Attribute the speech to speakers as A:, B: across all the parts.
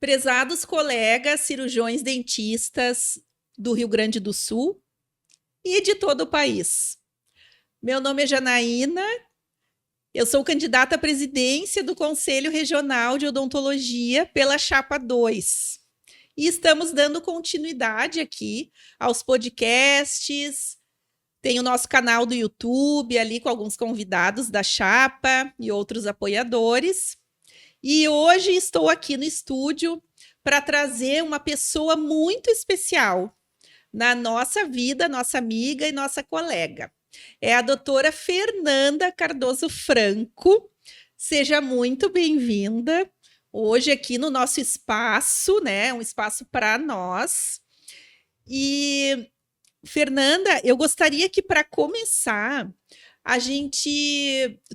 A: Prezados colegas cirurgiões dentistas do Rio Grande do Sul e de todo o país. Meu nome é Janaína, eu sou candidata à presidência do Conselho Regional de Odontologia pela Chapa 2. E estamos dando continuidade aqui aos podcasts. Tem o nosso canal do YouTube ali com alguns convidados da Chapa e outros apoiadores. E hoje estou aqui no estúdio para trazer uma pessoa muito especial na nossa vida, nossa amiga e nossa colega. É a doutora Fernanda Cardoso Franco. Seja muito bem-vinda hoje aqui no nosso espaço, né? Um espaço para nós. E, Fernanda, eu gostaria que, para começar,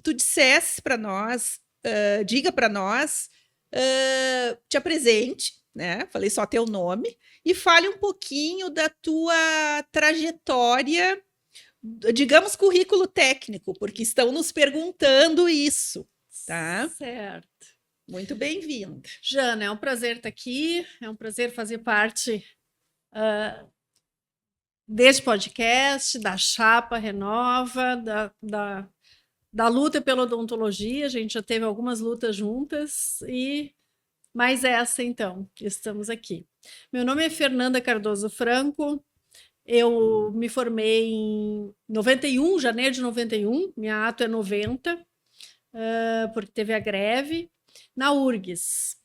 A: tu dissesse para nós, diga para nós, te apresente, né? Falei só teu nome, e fale um pouquinho da tua trajetória, digamos, currículo técnico, porque estão nos perguntando isso, tá?
B: Certo.
A: Muito bem-vinda.
B: Jana, é um prazer estar aqui, é um prazer fazer parte deste podcast, da Chapa Renova, da luta pela odontologia. A gente já teve algumas lutas juntas, mas essa então, estamos aqui. Meu nome é Fernanda Cardoso Franco, eu me formei em 91, janeiro de 91, minha ato é 90, porque teve a greve, na URGS.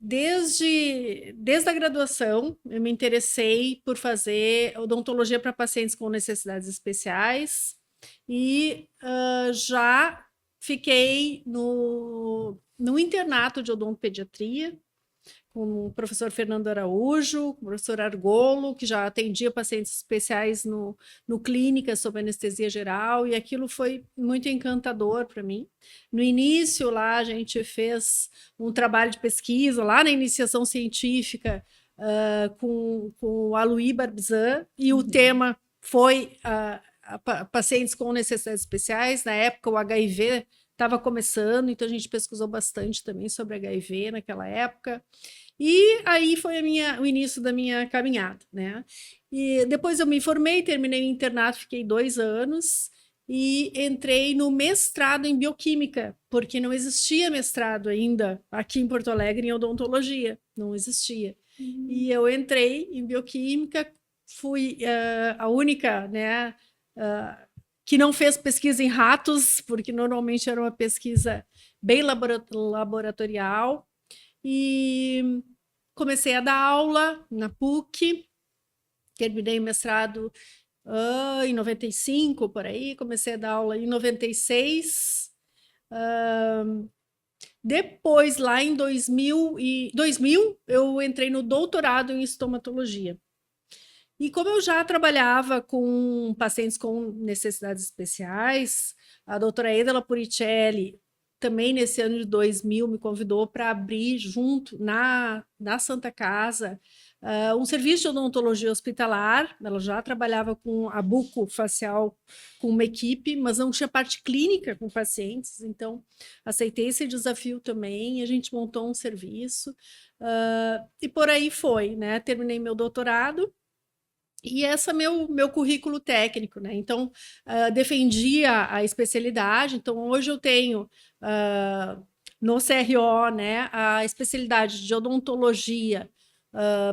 B: Desde a graduação, eu me interessei por fazer odontologia para pacientes com necessidades especiais e já fiquei no internato de odontopediatria com o professor Fernando Araújo, com o professor Argolo, que já atendia pacientes especiais no clínica sob anestesia geral, e aquilo foi muito encantador para mim. No início, lá, a gente fez um trabalho de pesquisa, lá na iniciação científica, com o Aloy Barbizan, e o tema foi pacientes com necessidades especiais. Na época, o HIV estava começando, então a gente pesquisou bastante também sobre HIV naquela época. E aí foi o início da minha caminhada, né? E depois eu me formei, terminei o internato, fiquei 2 anos e entrei no mestrado em bioquímica, porque não existia mestrado ainda aqui em Porto Alegre em odontologia, não existia. E eu entrei em bioquímica, fui a única, né, que não fez pesquisa em ratos, porque normalmente era uma pesquisa bem laboratorial. E comecei a dar aula na PUC, terminei o mestrado em 95, por aí, comecei a dar aula em 96. Depois, lá em 2000, eu entrei no doutorado em estomatologia. E como eu já trabalhava com pacientes com necessidades especiais, a doutora Edela Puricelli, também nesse ano de 2000, me convidou para abrir junto na Santa Casa um serviço de odontologia hospitalar. Ela já trabalhava com a bucofacial com uma equipe, mas não tinha parte clínica com pacientes, então aceitei esse desafio também, a gente montou um serviço e por aí foi, né? Terminei meu doutorado. E esse é meu currículo técnico, né? Então, defendia a especialidade. Então, hoje eu tenho no CRO, né, a especialidade de odontologia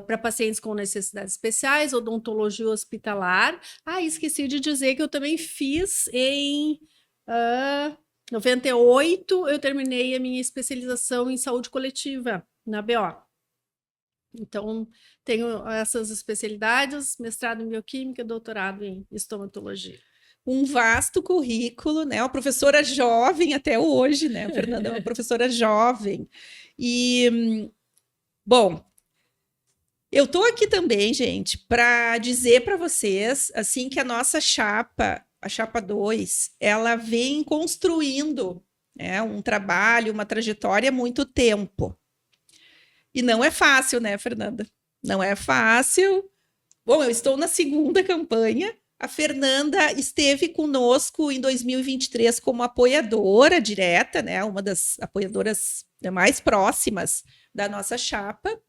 B: para pacientes com necessidades especiais, odontologia hospitalar. Esqueci de dizer que eu também fiz em 98, eu terminei a minha especialização em saúde coletiva na BO. Então, tenho essas especialidades, mestrado em bioquímica, doutorado em estomatologia.
A: Um vasto currículo, né? Uma professora jovem até hoje, né? A Fernanda é uma professora jovem. E, bom, eu estou aqui também, gente, para dizer para vocês, assim, que a nossa chapa, a Chapa 2, ela vem construindo, né, um trabalho, uma trajetória há muito tempo. E não é fácil, né, Fernanda? Não é fácil. Bom, eu estou na segunda campanha. A Fernanda esteve conosco em 2023 como apoiadora direta, né? Uma das apoiadoras mais próximas da nossa chapa.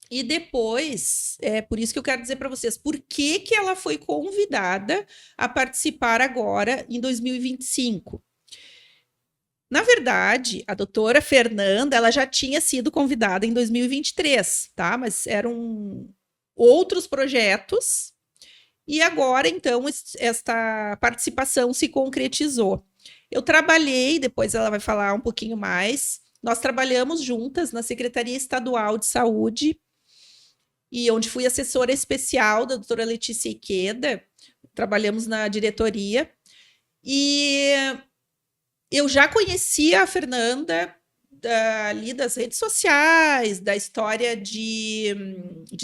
A: E depois, é por isso que eu quero dizer para vocês, por que que ela foi convidada a participar agora em 2025. Na verdade, a doutora Fernanda, ela já tinha sido convidada em 2023, tá? Mas eram outros projetos e agora, então, esta participação se concretizou. Eu trabalhei, depois ela vai falar um pouquinho mais, nós trabalhamos juntas na Secretaria Estadual de Saúde, e onde fui assessora especial da doutora Letícia Iqueda, trabalhamos na diretoria, e eu já conhecia a Fernanda ali das redes sociais, da história de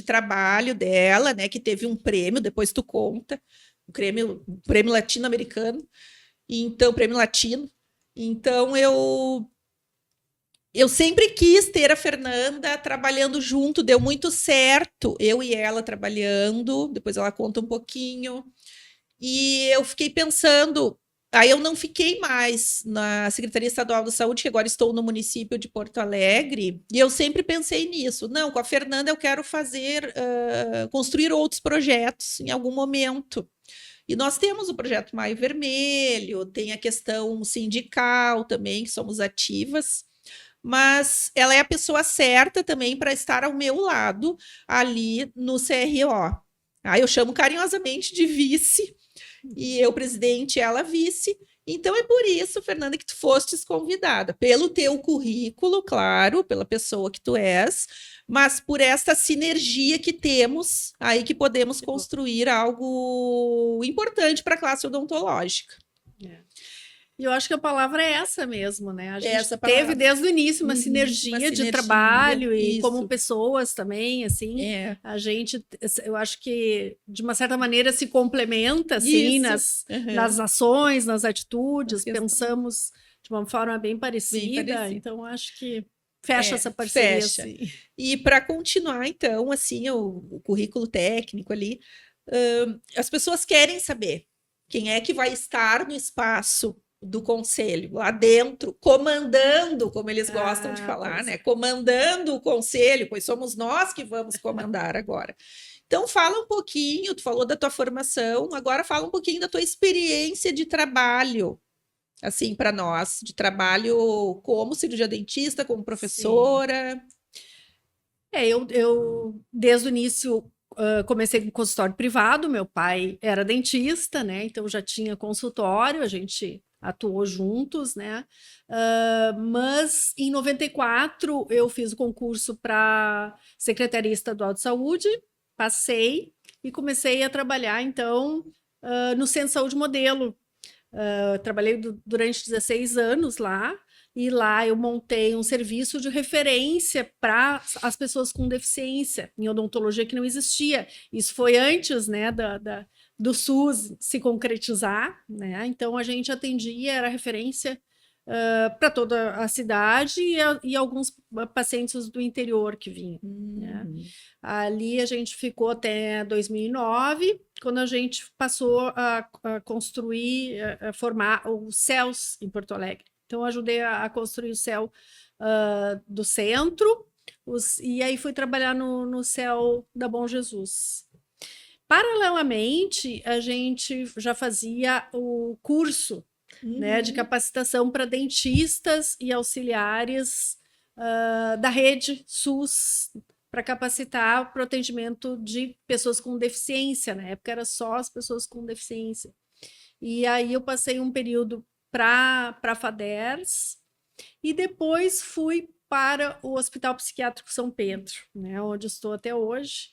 A: trabalho dela, né, que teve um prêmio, depois tu conta, um prêmio latino-americano, então, prêmio latino. Então, eu sempre quis ter a Fernanda trabalhando junto, deu muito certo, eu e ela trabalhando, depois ela conta um pouquinho, e eu fiquei pensando, aí eu não fiquei mais na Secretaria Estadual da Saúde, que agora estou no município de Porto Alegre, e eu sempre pensei nisso, não, com a Fernanda eu quero construir outros projetos em algum momento. E nós temos o projeto Maio Vermelho, tem a questão sindical também, que somos ativas, mas ela é a pessoa certa também para estar ao meu lado ali no CRO. Aí eu chamo carinhosamente de vice, e eu presidente, ela vice. Então é por isso, Fernanda, que tu fostes convidada, pelo teu currículo, claro, pela pessoa que tu és, mas por esta sinergia que temos aí que podemos construir algo importante para a classe odontológica.
B: E eu acho que a palavra é essa mesmo, né? A gente
A: Essa
B: teve
A: palavra.
B: desde o início uma sinergia de trabalho e como
A: isso.
B: pessoas também, assim.
A: É.
B: A gente, eu acho que de uma certa maneira se complementa, assim, nas ações, nas atitudes, pensamos de uma forma bem parecida. Então acho que fecha essa parceria.
A: Fecha. Assim. E para continuar, então, assim, o currículo técnico ali, as pessoas querem saber quem é que vai estar no espaço do conselho, lá dentro, comandando, como eles gostam de falar, né? Comandando o conselho, pois somos nós que vamos comandar agora. Então, fala um pouquinho, tu falou da tua formação, agora fala um pouquinho da tua experiência de trabalho, assim, para nós, de trabalho como cirurgia dentista, como professora.
B: Eu desde o início, comecei com consultório privado, meu pai era dentista, né? Então já tinha consultório, a gente atuou juntos, né? Mas em 94 eu fiz o concurso para Secretaria Estadual de Saúde, passei e comecei a trabalhar, então, no Centro de Saúde Modelo. Trabalhei durante 16 anos lá, e lá eu montei um serviço de referência para as pessoas com deficiência em odontologia que não existia. Isso foi antes, né, do SUS se concretizar, né? Então a gente atendia, era referência para toda a cidade e alguns pacientes do interior que vinham. Né? Ali a gente ficou até 2009, quando a gente passou a construir, a formar o CELS em Porto Alegre. Então, ajudei a construir o CEL do centro, e aí fui trabalhar no CEL da Bom Jesus. Paralelamente, a gente já fazia o curso né, de capacitação para dentistas e auxiliares da rede SUS, para capacitar para o atendimento de pessoas com deficiência. Na época era só as pessoas com deficiência. E aí eu passei um período para a FADERS e depois fui para o Hospital Psiquiátrico São Pedro, né, onde estou até hoje,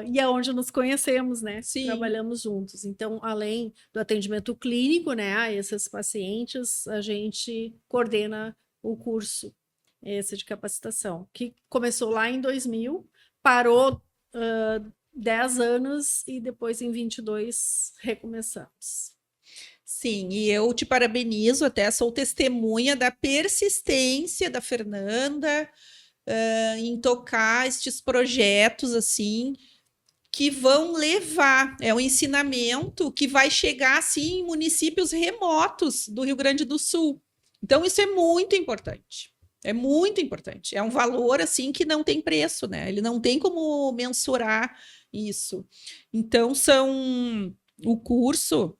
B: e é onde nos conhecemos, né? Sim. Trabalhamos juntos. Então, além do atendimento clínico, né, a esses pacientes, a gente coordena o curso esse de capacitação, que começou lá em 2000, parou 10 anos e depois em 22 recomeçamos.
A: Sim, e eu te parabenizo, até sou testemunha da persistência da Fernanda em tocar estes projetos assim que vão levar, é um ensinamento que vai chegar assim em municípios remotos do Rio Grande do Sul. Então isso é muito importante. É muito importante. É um valor assim que não tem preço, né? Ele não tem como mensurar isso. Então, o curso,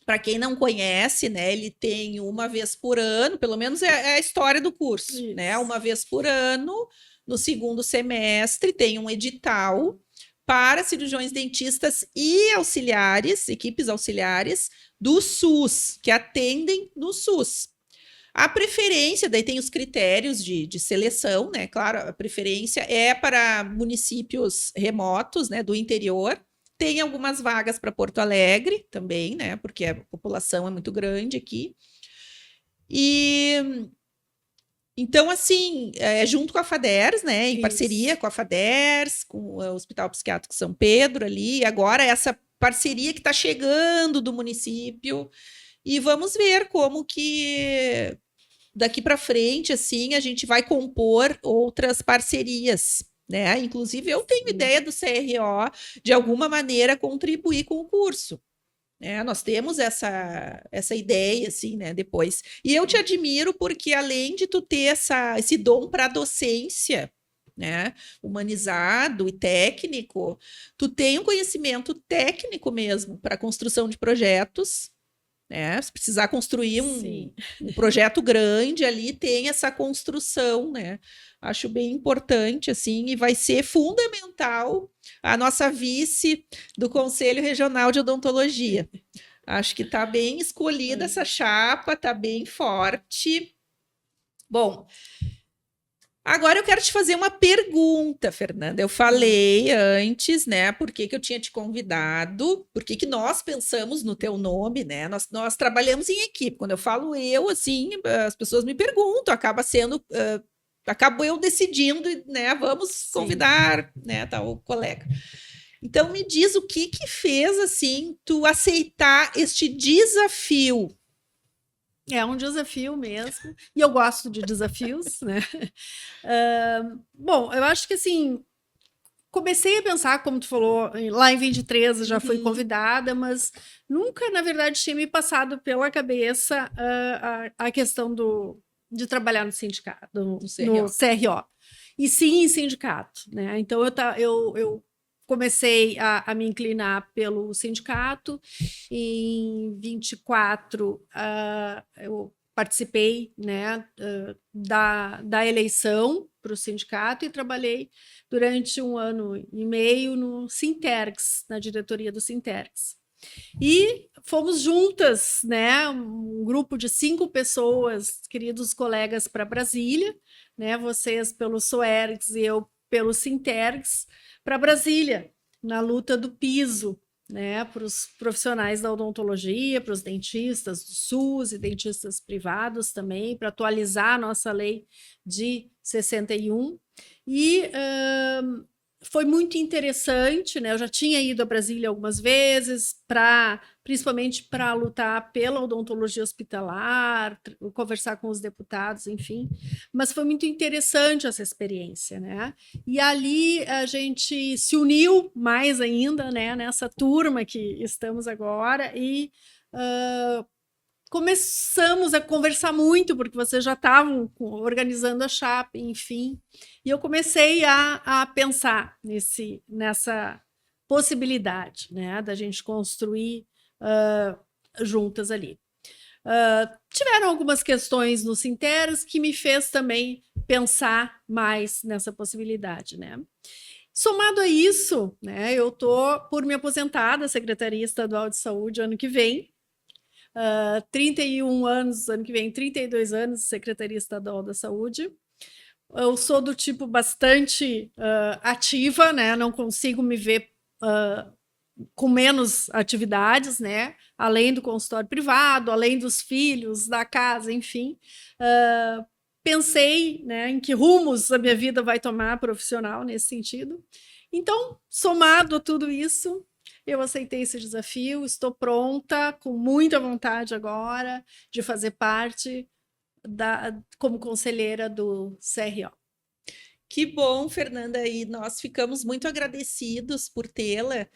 A: para quem não conhece, né, ele tem uma vez por ano, pelo menos é a história do curso, né? Uma vez por ano, no segundo semestre, tem um edital para cirurgiões dentistas e auxiliares, equipes auxiliares do SUS, que atendem no SUS. A preferência, daí tem os critérios de seleção, né? Claro, a preferência é para municípios remotos, né, do interior. Tem algumas vagas para Porto Alegre também, né? Porque a população é muito grande aqui. E então, assim, junto com a FADERS, né? Em parceria com a FADERS, com o Hospital Psiquiátrico São Pedro ali, agora essa parceria que está chegando do município. E vamos ver como que daqui para frente, assim, a gente vai compor outras parcerias, né? Inclusive, eu tenho ideia do CRO de alguma maneira contribuir com o curso. Nós temos essa ideia, assim, né? Depois. E eu te admiro porque, além de tu ter esse dom para a docência, né, humanizado e técnico, tu tem um conhecimento técnico mesmo para construção de projetos, né? Se precisar construir um projeto grande ali, tem essa construção, né? Acho bem importante, assim, e vai ser fundamental a nossa vice do Conselho Regional de Odontologia. Acho que está bem escolhida essa chapa, está bem forte. Bom, agora eu quero te fazer uma pergunta, Fernanda. Eu falei antes, né, por que eu tinha te convidado, por que nós pensamos no teu nome, né? Nós trabalhamos em equipe. Quando eu falo eu, assim, as pessoas me perguntam, acabo eu decidindo, né, vamos convidar, né, tal colega. Então me diz o que fez, assim, tu aceitar este desafio.
B: É um desafio mesmo, e eu gosto de desafios, né? Bom, eu acho que assim, comecei a pensar, como tu falou, lá em 23 já fui convidada, mas nunca, na verdade, tinha me passado pela cabeça a questão de trabalhar no sindicato, no CRO. E sim em sindicato, né? Então eu comecei a me inclinar pelo sindicato. Em 24, eu participei, né, da eleição para o sindicato e trabalhei durante 1 ano e meio no Sintergs, na diretoria do Sintergs. E fomos juntas, né, um grupo de 5 pessoas, queridos colegas, para Brasília, né, vocês pelo SOERGS e eu pelo Sintergs, para Brasília, na luta do piso, né, para os profissionais da odontologia, para os dentistas do SUS e dentistas privados também, para atualizar a nossa lei de 61. E foi muito interessante, né? Eu já tinha ido a Brasília algumas vezes, principalmente para lutar pela odontologia hospitalar, conversar com os deputados, enfim. Mas foi muito interessante essa experiência, né? E ali a gente se uniu mais ainda, né? Nessa turma que estamos agora e começamos a conversar muito, porque vocês já estavam organizando a chapa, enfim. E eu comecei a pensar nessa possibilidade, né, da gente construir juntas ali. Tiveram algumas questões no Sinteros que me fez também pensar mais nessa possibilidade, né? Somado a isso, né, eu estou por me aposentar da Secretaria Estadual de Saúde ano que vem, 31 anos, ano que vem, 32 anos de Secretaria Estadual da Saúde. Eu sou do tipo bastante ativa, né? Não consigo me ver com menos atividades, né? Além do consultório privado, além dos filhos, da casa, enfim. Pensei, né, em que rumos a minha vida vai tomar profissional nesse sentido. Então, somado a tudo isso, eu aceitei esse desafio, estou pronta, com muita vontade agora de fazer parte como conselheira do CRO.
A: Que bom, Fernanda, e nós ficamos muito agradecidos por tê-la.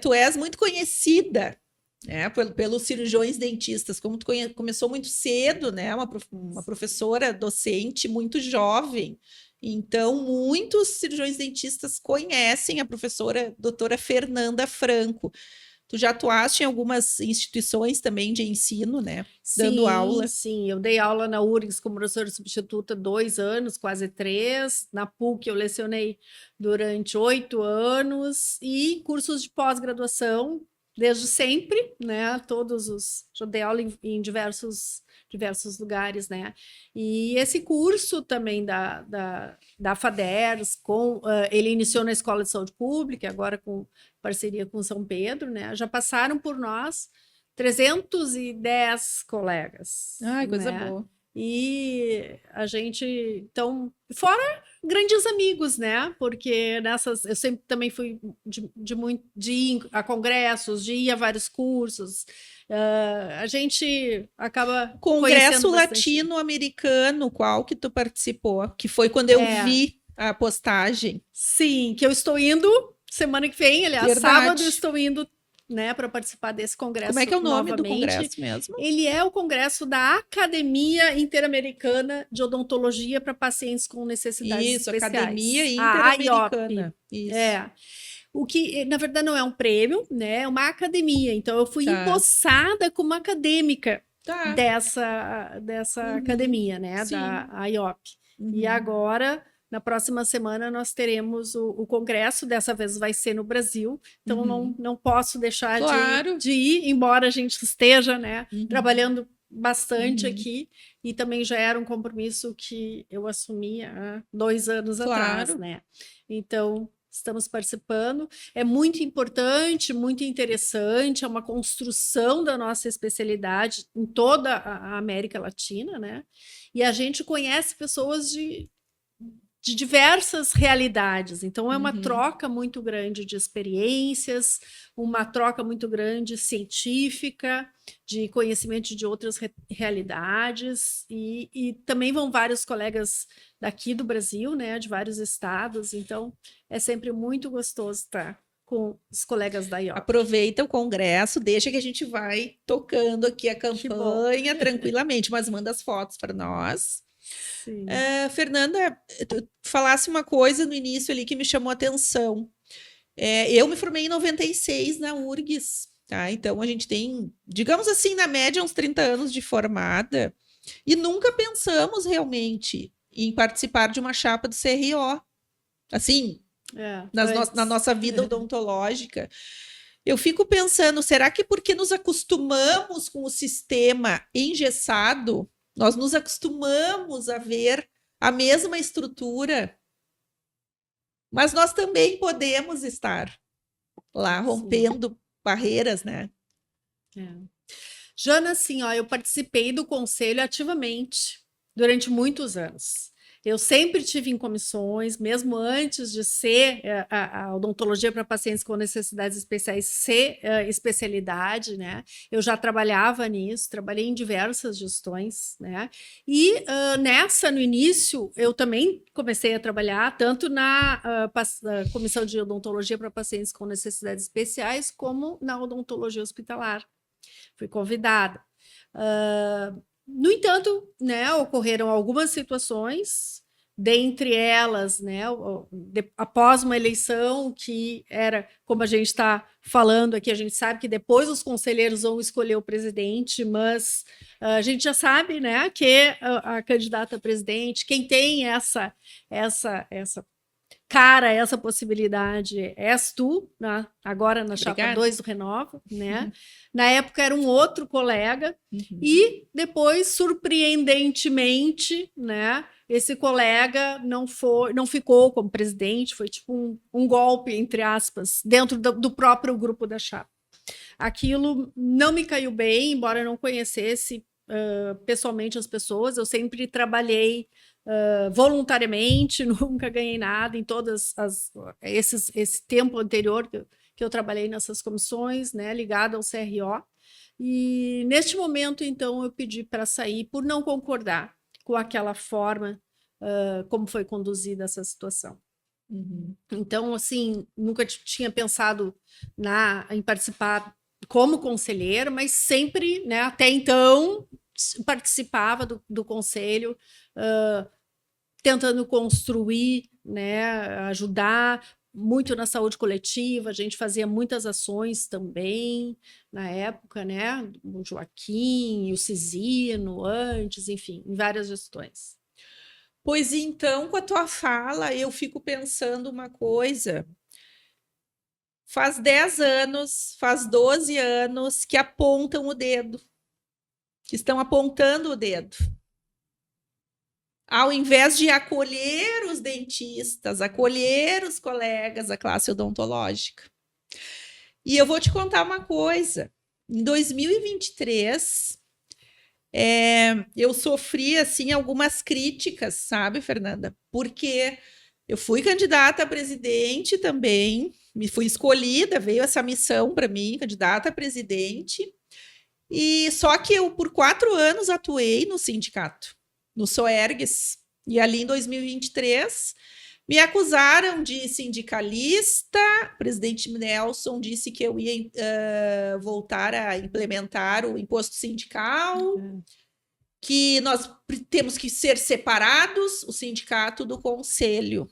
A: Tu és muito conhecida Pelos cirurgiões dentistas, como tu começou muito cedo, né? Uma professora docente muito jovem. Então, muitos cirurgiões dentistas conhecem a professora doutora Fernanda Franco. Tu já atuaste em algumas instituições também de ensino, né? Dando aula.
B: Sim. Eu dei aula na URGS como professora substituta 2 anos, quase 3. Na PUC eu lecionei durante 8 anos. E cursos de pós-graduação, desde sempre, né? Já dei aula em diversos lugares, né? E esse curso também da FADERS, ele iniciou na Escola de Saúde Pública, agora com parceria com São Pedro, né? Já passaram por nós 310 colegas.
A: Ai, coisa
B: né?
A: boa.
B: E a gente, então, fora grandes amigos, né? Porque eu sempre também fui de ir a congressos, de ir a vários cursos. A gente acaba
A: Congresso Latino-Americano, qual que tu participou? Que foi quando eu vi a postagem.
B: Sim, que eu estou indo semana que vem, aliás, sábado eu estou indo, né, para participar desse congresso.
A: Como é que é o nome
B: novamente.
A: do congresso mesmo?
B: Ele é o congresso da Academia Interamericana de Odontologia para pacientes com necessidades especiais.
A: Academia Interamericana.
B: Isso. O que, na verdade, não é um prêmio, né? É uma academia. Então, eu fui empossada como acadêmica dessa academia, né? Sim. Da IOP. E agora, na próxima semana, nós teremos o congresso. Dessa vez vai ser no Brasil. Então, não posso deixar de ir, embora a gente esteja, né? Trabalhando bastante aqui. E também já era um compromisso que eu assumi há 2 anos atrás, né? Então, estamos participando. É muito importante, muito interessante, é uma construção da nossa especialidade em toda a América Latina, né? E a gente conhece pessoas de diversas realidades. Então, é uma troca muito grande de experiências, uma troca muito grande científica, de conhecimento de outras realidades, e também vão vários colegas daqui do Brasil, né, de vários estados. Então, é sempre muito gostoso estar com os colegas da IOP.
A: Aproveita o congresso, deixa que a gente vai tocando aqui a campanha tranquilamente, mas manda as fotos para nós. Fernanda, tu falasse uma coisa no início ali que me chamou a atenção. Eu me formei em 96 na URGS, tá? Então a gente tem, digamos assim, na média, uns 30 anos de formada e nunca pensamos realmente em participar de uma chapa do CRO. Assim, na nossa vida odontológica. Eu fico pensando, será que porque nos acostumamos com o sistema engessado, nós nos acostumamos a ver a mesma estrutura, mas nós também podemos estar lá rompendo barreiras, né?
B: Jana, assim, eu participei do conselho ativamente durante muitos anos. Eu sempre tive em comissões, mesmo antes de ser a odontologia para pacientes com necessidades especiais ser especialidade, né? Eu já trabalhava nisso, trabalhei em diversas gestões, né? E no início, eu também comecei a trabalhar tanto na comissão de odontologia para pacientes com necessidades especiais, como na odontologia hospitalar. Fui convidada. No entanto, né, ocorreram algumas situações, dentre elas, né, após uma eleição que era, como a gente está falando aqui, a gente sabe que depois os conselheiros vão escolher o presidente, mas a gente já sabe, né, que a candidata a presidente, quem tem essa possibilidade és tu, né? Agora na chapa 2 do Renova, né? Na época era um outro colega, e depois, surpreendentemente, né, esse colega não ficou como presidente, foi tipo um golpe, entre aspas, dentro do próprio grupo da chapa. Aquilo não me caiu bem, embora eu não conhecesse pessoalmente as pessoas, eu sempre trabalhei voluntariamente, nunca ganhei nada em todas esse tempo anterior que eu trabalhei nessas comissões, né, ligada ao CRO. E neste momento, então, eu pedi para sair por não concordar com aquela forma como foi conduzida essa situação. Então, assim, nunca tinha pensado em participar como conselheira, mas sempre, né, até então, participava do conselho, tentando construir, né, ajudar muito na saúde coletiva. A gente fazia muitas ações também na época, né, o Joaquim, o Cisino, antes, enfim, em várias gestões.
A: Pois então, com a tua fala, eu fico pensando uma coisa. Faz 10 anos, faz 12 anos que apontam o dedo, que estão apontando o dedo. Ao invés de acolher os dentistas, acolher os colegas da classe odontológica. E eu vou te contar uma coisa. Em 2023, eu sofri assim algumas críticas, sabe, Fernanda? Porque eu fui candidata a presidente também, me fui escolhida, veio essa missão para mim, candidata a presidente. E só que eu por 4 anos atuei no sindicato, no Soergues, e ali em 2023 me acusaram de sindicalista. O presidente Nelson disse que eu ia voltar a implementar o imposto sindical, que nós temos que ser separados, o sindicato do conselho.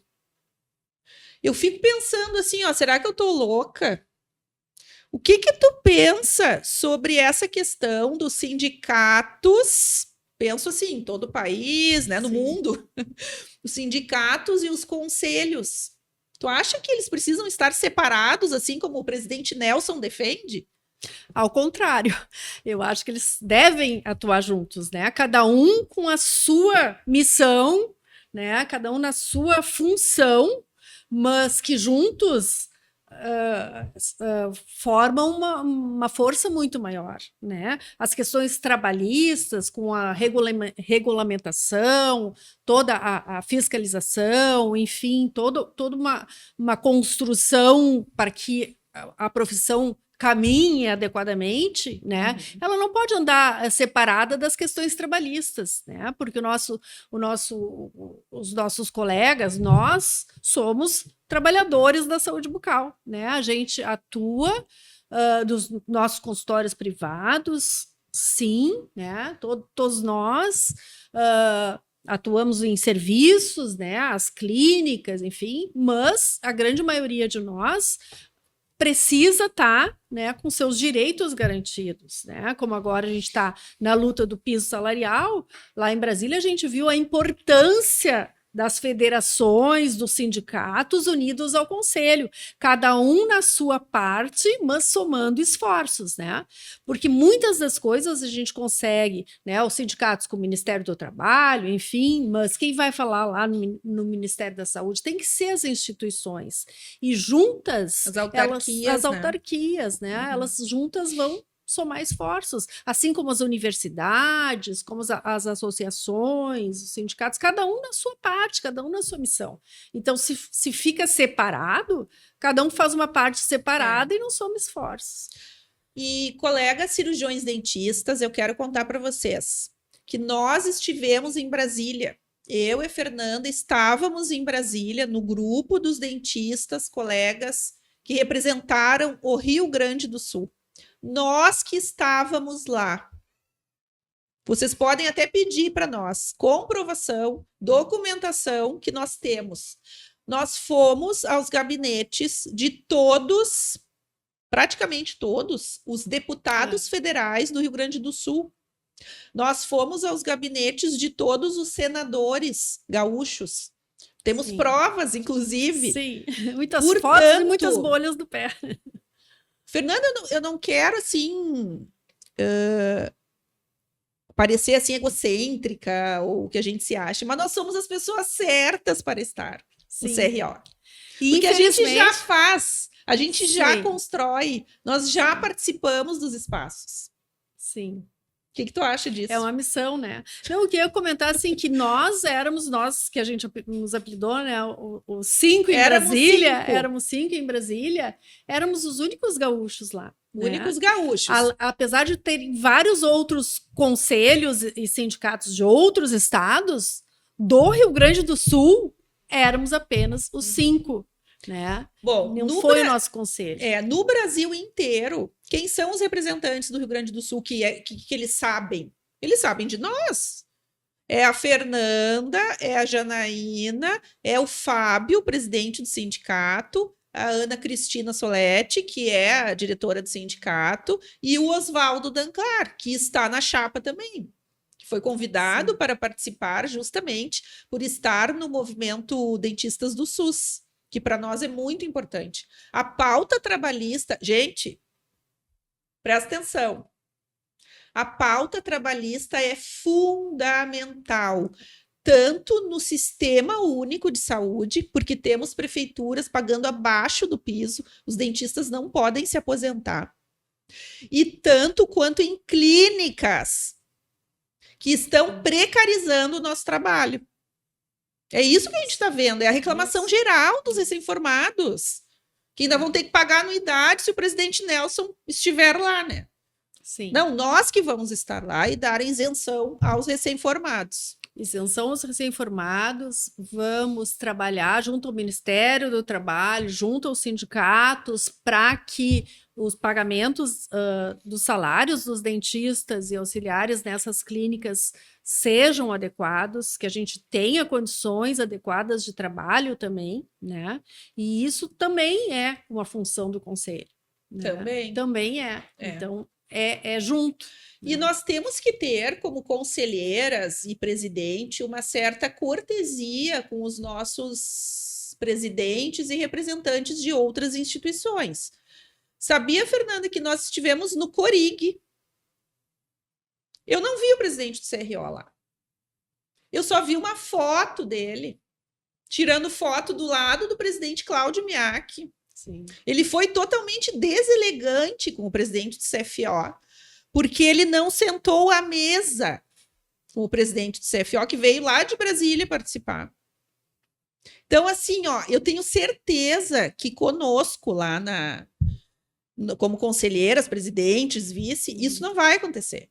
A: Eu fico pensando assim, ó, será que eu tô louca? O que tu pensa sobre essa questão dos sindicatos? Penso assim, em todo o país, né, no mundo, os sindicatos e os conselhos. Tu acha que eles precisam estar separados, assim como o presidente Nelson defende?
B: Ao contrário, eu acho que eles devem atuar juntos, né? Cada um com a sua missão, né? Cada um na sua função, mas que juntos formam uma força muito maior, né? As questões trabalhistas, com a regulamentação, toda a fiscalização, enfim, toda uma construção para que a profissão caminhe adequadamente, né? Ela não pode andar separada das questões trabalhistas, né? Porque os nossos colegas, nós somos trabalhadores da saúde bucal, né? A gente atua dos nossos consultórios privados, sim, né? Todos nós atuamos em serviços, né? As clínicas, enfim, mas a grande maioria de nós precisa estar, né, com seus direitos garantidos, né? Como agora a gente está na luta do piso salarial, lá em Brasília a gente viu a importância das federações, dos sindicatos unidos ao conselho, cada um na sua parte, mas somando esforços, né? Porque muitas das coisas a gente consegue, né? Os sindicatos com o Ministério do Trabalho, enfim, mas quem vai falar lá no Ministério da Saúde tem que ser as instituições. E juntas,
A: as autarquias,
B: né? Elas juntas vão somar esforços, assim como as universidades, como as associações, os sindicatos, cada um na sua parte, cada um na sua missão. Então, se fica separado, cada um faz uma parte separada e não soma esforços.
A: E, colegas cirurgiões dentistas, eu quero contar para vocês que nós estivemos em Brasília. Eu e a Fernanda estávamos em Brasília, no grupo dos dentistas, colegas que representaram o Rio Grande do Sul. Nós que estávamos lá. Vocês podem até pedir para nós comprovação, documentação que nós temos. Nós fomos aos gabinetes de todos, praticamente todos, os deputados federais do Rio Grande do Sul. Nós fomos aos gabinetes de todos os senadores gaúchos. Temos provas, inclusive.
B: Sim, muitas fotos e muitas bolhas do pé.
A: Fernanda, eu não quero, assim, parecer, assim, egocêntrica ou o que a gente se acha, mas nós somos as pessoas certas para estar no CRO. Porque a gente já faz, a gente já constrói, nós já participamos dos espaços.
B: Sim.
A: O que tu acha disso?
B: É uma missão, né? Então, eu queria comentar, assim, que nós, que a gente nos apelidou, né? Os 5 em Brasília, éramos 5 em Brasília, éramos os únicos gaúchos lá.
A: Únicos gaúchos.
B: Apesar de terem vários outros conselhos e sindicatos de outros estados, do Rio Grande do Sul, éramos apenas os 5. Né?
A: Bom,
B: não foi o nosso conselho.
A: No Brasil inteiro, Quem são os representantes do Rio Grande do Sul que eles sabem? Eles sabem de nós. É a Fernanda, é a Janaína, é o Fábio, presidente do sindicato, a Ana Cristina Soletti, que é a diretora do sindicato, e o Oswaldo Danclar, que está na chapa também, que foi convidado
B: Sim.
A: para participar justamente por estar no movimento Dentistas do SUS, que para nós é muito importante. A pauta trabalhista, gente, presta atenção. A pauta trabalhista é fundamental, tanto no sistema único de saúde, porque temos prefeituras pagando abaixo do piso, os dentistas não podem se aposentar, e tanto quanto em clínicas que estão precarizando o nosso trabalho. É isso que a gente está vendo, é a reclamação geral dos recém-formados, que ainda vão ter que pagar anuidade se o presidente Nelson estiver lá, né?
B: Sim.
A: Não, nós que vamos estar lá e dar isenção aos recém-formados.
B: Isenção aos recém-formados, vamos trabalhar junto ao Ministério do Trabalho, junto aos sindicatos, para que os pagamentos dos salários dos dentistas e auxiliares nessas clínicas sejam adequados, que a gente tenha condições adequadas de trabalho também, né? E isso também é uma função do Conselho. Né? Também é. Então, é junto.
A: E nós temos que ter, como conselheiras e presidente, uma certa cortesia com os nossos presidentes e representantes de outras instituições. Sabia, Fernanda, que nós estivemos no Corig? Eu não vi o presidente do CRO lá. Eu só vi uma foto dele, tirando foto do lado do presidente Cláudio Miak.
B: Sim.
A: Ele foi totalmente deselegante com o presidente do CFO, porque ele não sentou à mesa com o presidente do CFO, que veio lá de Brasília participar. Então, assim, ó, eu tenho certeza que conosco lá como conselheiras, presidentes, vice, isso não vai acontecer.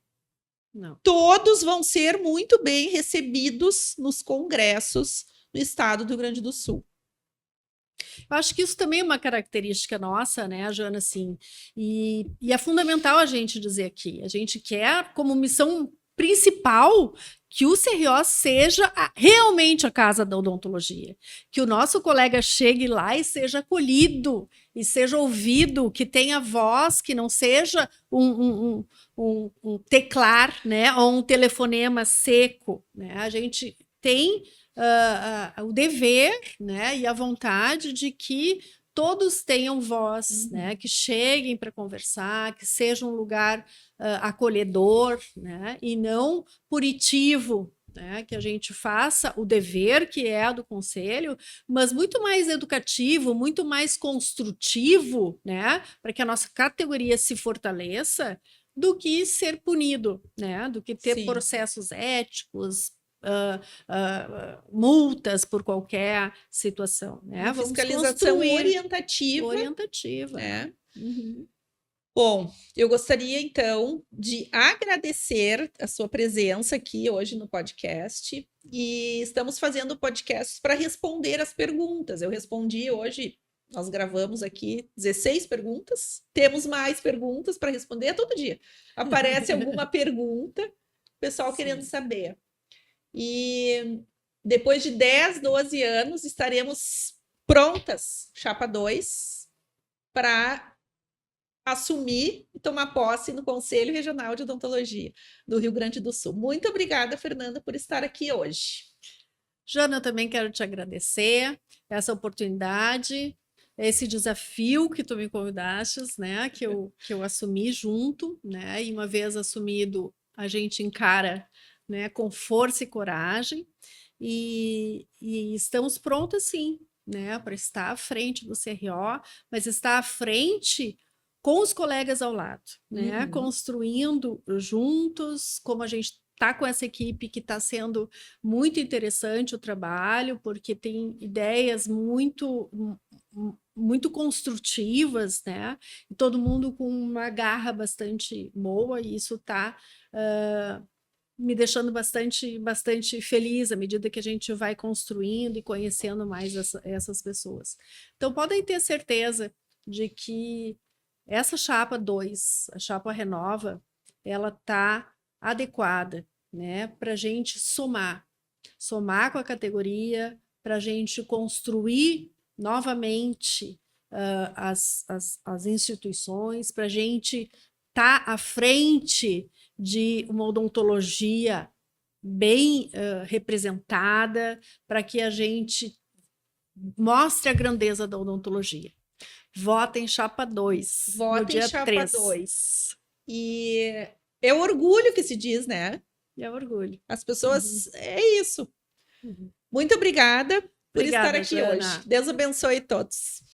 B: Não.
A: Todos vão ser muito bem recebidos nos congressos no estado do Rio Grande do Sul.
B: Eu acho que isso também é uma característica nossa, né, Joana, assim, e é fundamental a gente dizer aqui, a gente quer como missão principal que o CRO seja realmente a casa da odontologia, que o nosso colega chegue lá e seja acolhido, e seja ouvido, que tenha voz, que não seja um teclar, né, ou um telefonema seco, né, a gente tem o dever, né, e a vontade de que todos tenham voz, né, que cheguem para conversar, que seja um lugar acolhedor, né, e não punitivo, né, que a gente faça o dever que é do conselho, mas muito mais educativo, muito mais construtivo, né, para que a nossa categoria se fortaleça, do que ser punido, né, do que ter processos éticos, multas por qualquer situação, né?
A: Uma fiscalização orientativa.
B: Né?
A: Bom, eu gostaria então de agradecer a sua presença aqui hoje no podcast, e estamos fazendo podcasts para responder as perguntas. Eu respondi hoje, nós gravamos aqui 16 perguntas, temos mais perguntas para responder todo dia. Aparece alguma pergunta, o pessoal querendo saber. E depois de 10, 12 anos, estaremos prontas, chapa 2, para assumir e tomar posse no Conselho Regional de Odontologia do Rio Grande do Sul. Muito obrigada, Fernanda, por estar aqui hoje.
B: Jana, eu também quero te agradecer essa oportunidade, esse desafio que tu me convidaste, né, que eu assumi junto, né, e uma vez assumido, a gente encara, né, com força e coragem, e estamos prontos, sim, né, para estar à frente do CRO, mas estar à frente com os colegas ao lado, né, construindo juntos, como a gente está com essa equipe que está sendo muito interessante o trabalho, porque tem ideias muito construtivas, né? E todo mundo com uma garra bastante boa, e isso está me deixando bastante feliz à medida que a gente vai construindo e conhecendo mais essas pessoas. Então, podem ter certeza de que essa chapa 2, a chapa Renova, ela está adequada, né, para a gente somar com a categoria, para a gente construir novamente as instituições, para a gente estar à frente de uma odontologia bem representada, para que a gente mostre a grandeza da odontologia. Vota em chapa 2, no dia 3.
A: 2. E é orgulho que se diz, né?
B: É orgulho.
A: As pessoas, é isso.
B: Uhum.
A: Muito obrigada por
B: Obrigada,
A: estar aqui
B: Jana.
A: hoje. Deus abençoe todos.